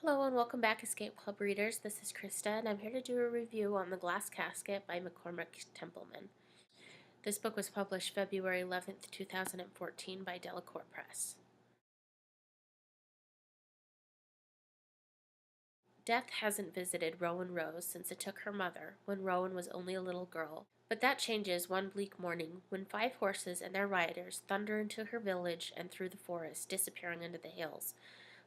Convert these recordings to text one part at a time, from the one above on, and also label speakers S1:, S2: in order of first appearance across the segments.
S1: Hello and welcome back, Escape Club readers. This is Krista, and I'm here to do a review on The Glass Casket by McCormick Templeman. This book was published February 11th, 2014 by Delacour Press. Death hasn't visited Rowan Rose since it took her mother, when Rowan was only a little girl. But that changes one bleak morning when 5 horses and their riders thunder into her village and through the forest, disappearing into the hills.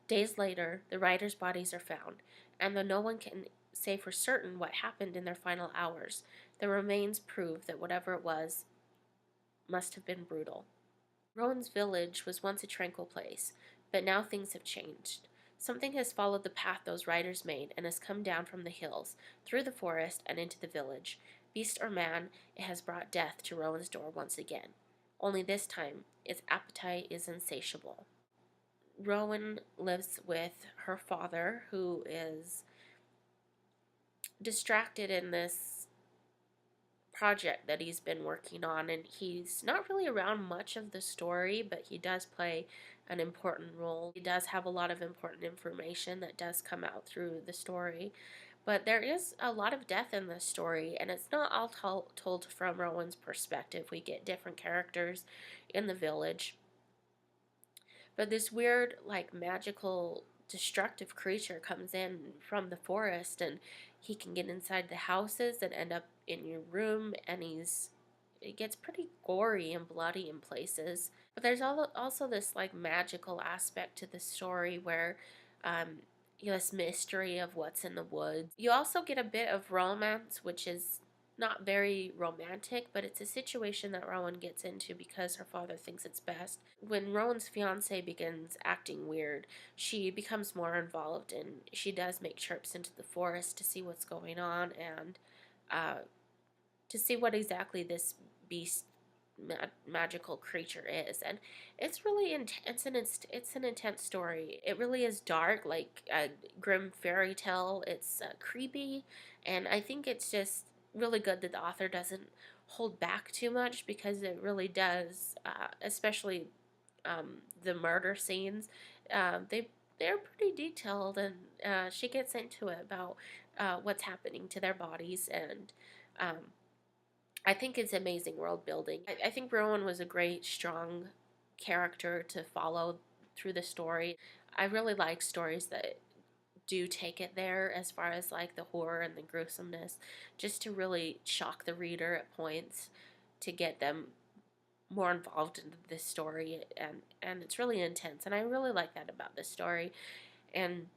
S1: Days later, the riders' bodies are found, and though no one can say for certain what happened in their final hours, the remains prove that whatever it was must have been brutal. Rowan's village was once a tranquil place, but now things have changed. Something has followed the path those riders made and has come down from the hills, through the forest, and into the village. Beast or man, it has brought death to Rowan's door once again. Only this time, its appetite is insatiable. Rowan lives with her father, who is distracted in this project that he's been working on, and he's not really around much of the story, but he does play an important role. He does have a lot of important information that does come out through the story, but there is a lot of death in this story, and it's not all told from Rowan's perspective. We get different characters in the village, but this weird, like, magical, destructive creature comes in from the forest, and he can get inside the houses and end up in your room, and it gets pretty gory and bloody in places. But there's also this, like, magical aspect to the story where this mystery of what's in the woods. You also get a bit of romance, which is not very romantic, but it's a situation that Rowan gets into because her father thinks it's best. When Rowan's fiance begins acting weird, she becomes more involved, and she does make trips into the forest to see what's going on and to see what exactly this beast magical creature is. And it's really intense, and it's an intense story. It really is dark, like a grim fairy tale. It's creepy, and I think it's just really good that the author doesn't hold back too much, because it really does, especially the murder scenes. They're pretty detailed, and she gets into it about what's happening to their bodies, and um, I think it's amazing world building. I think Rowan was a great, strong character to follow through the story. I really like stories that do take it there, as far as like the horror and the gruesomeness, just to really shock the reader at points, to get them more involved in this story, and it's really intense, and I really like that about this story, and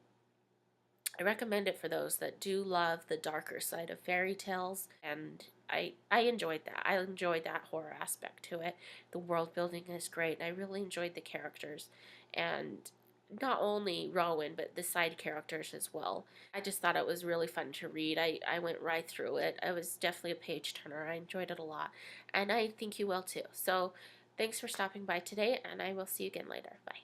S1: I recommend it for those that do love the darker side of fairy tales, and I enjoyed that. I enjoyed that horror aspect to it. The world building is great, and I really enjoyed the characters, and not only Rowan, but the side characters as well. I just thought it was really fun to read. I went right through it. It was definitely a page turner. I enjoyed it a lot, and I think you will too. So thanks for stopping by today, and I will see you again later. Bye.